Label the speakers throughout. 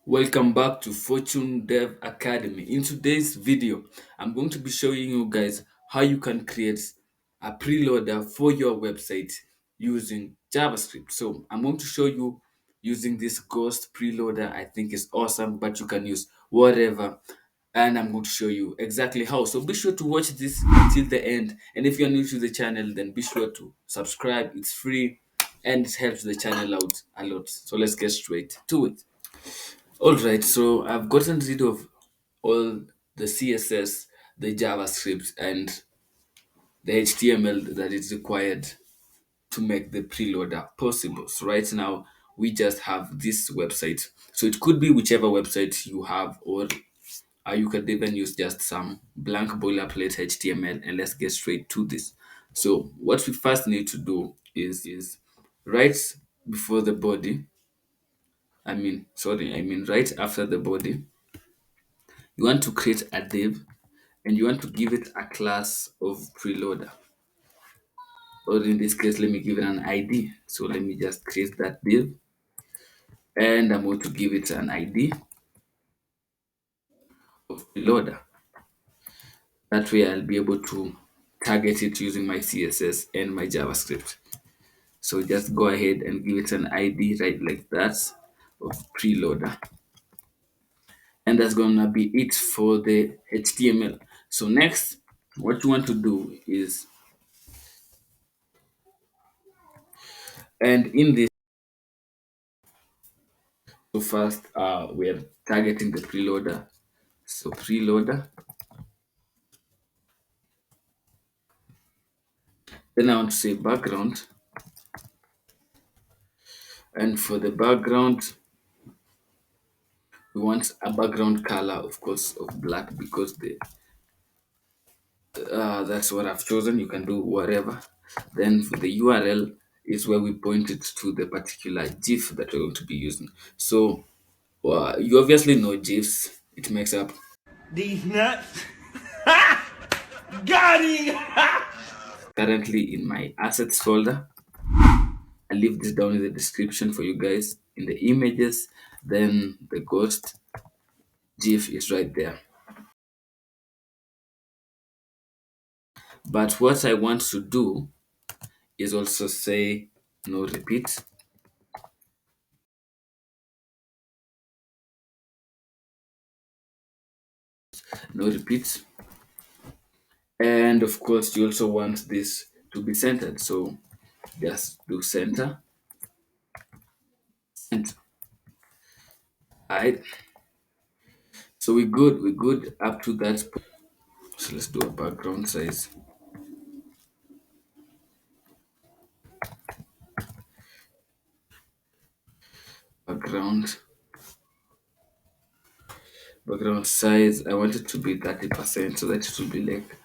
Speaker 1: Welcome back to Fortune Dev Academy. In today's video, I'm going to be showing you guys how you can create a preloader for your website using JavaScript. So I'm going to show you using this Ghost preloader. I think it's awesome, but you can use whatever. And I'm going to show you exactly how. So be sure to watch this until the end. And if you're new to the channel, then be sure to subscribe. It's free and it helps the channel out a lot. So let's get straight to it. All right, so I've gotten rid of all the CSS, the JavaScript, and the HTML that is required to make the preloader possible. So right now, we just have this website. So it could be whichever website you have, or you could even use just some blank boilerplate HTML. And let's get straight to this. So what we first need to do is right before the body. Right after the body, you want to create a div and you want to give it a class of preloader. Or in this case, let me give it an ID. So let me just create that div and I'm going to give it an ID of preloader. That way I'll be able to target it using my CSS and my JavaScript. So just go ahead and give it an ID right like that of preloader. And that's gonna be it for the HTML. So next, what you want to do is, and in this, so first we're targeting the preloader. So preloader. Then I want to say background. And for the background, we want a background color, of course, of black because the that's what I've chosen. You can do whatever. Then for the URL is where we point it to the particular GIF that we're going to be using. So you obviously know GIFs. It makes up
Speaker 2: These nuts. Got him!
Speaker 1: currently in my assets folder. I'll leave this down in the description for you guys. In the images, then the ghost GIF is right there. But what I want to do is also say no repeat, no repeat. And of course, you also want this to be centered. So just do center. And right. So we're good up to that. So let's do a background size. Background. Background size. I want it to be 30% so that it will be like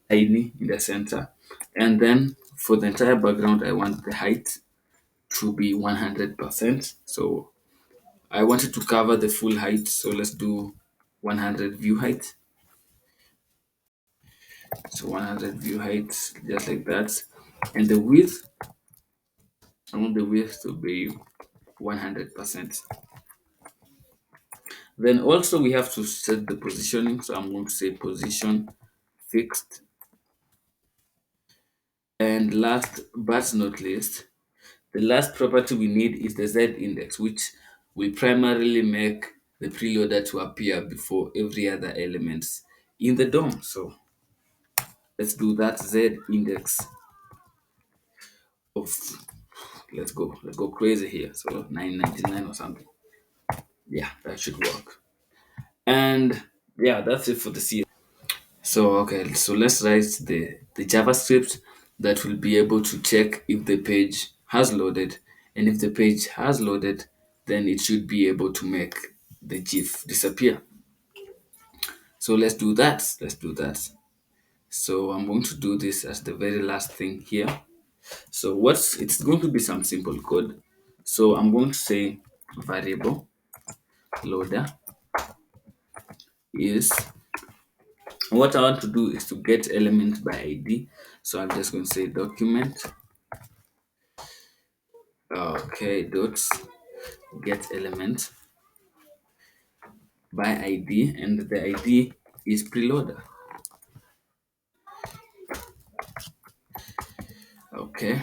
Speaker 1: tiny in the center. And then for the entire background, I want the height to be 100%. So I wanted to cover the full height. So let's do 100 view height. So 100 view height, just like that. And the width, I want the width to be 100%. Then also we have to set the positioning. So I'm going to say position fixed. And last but not least, the last property we need is the Z index, which will primarily make the preloader to appear before every other elements in the DOM. So let's do that Z index of, let's go crazy here. So 999 or something. Yeah, that should work. And yeah, that's it for the C. So okay, so let's write the JavaScript that will be able to check if the page has loaded, and if the page has loaded, then it should be able to make the GIF disappear. So let's do that. Let's do that. So I'm going to do this as the very last thing here. So what's it's going to be some simple code. So I'm going to say variable loader is, what I want to do is to get element by ID. So I'm just going to say document. Okay, dot get element. by ID, and the ID is preloader. Okay,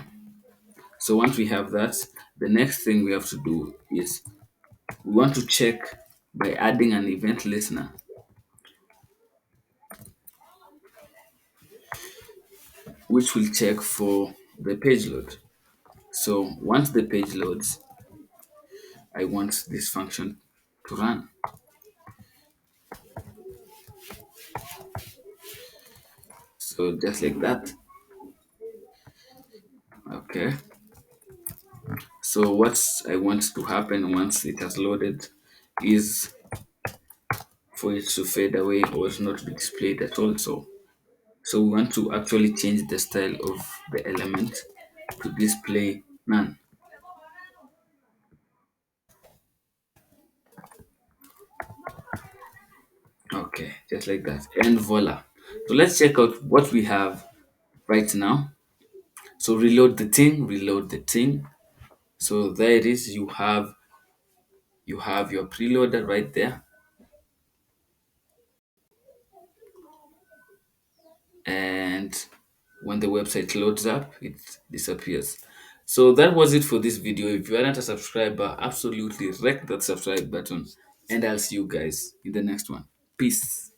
Speaker 1: so once we have that, the next thing we have to do is we want to check by adding an event listener, which will check for the page load. So once the page loads, I want this function to run. So just like that. Okay. So what I want to happen once it has loaded is for it to fade away or not be displayed at all. So we want to actually change the style of the element to display none. Okay, just like that. And voila. So let's check out what we have right now. So reload the thing. So there it is. You have your preloader right there. And when the website loads up, it disappears. So that was it for this video. If you aren't a subscriber, absolutely wreck that subscribe button, and I'll see you guys in the next one. Peace.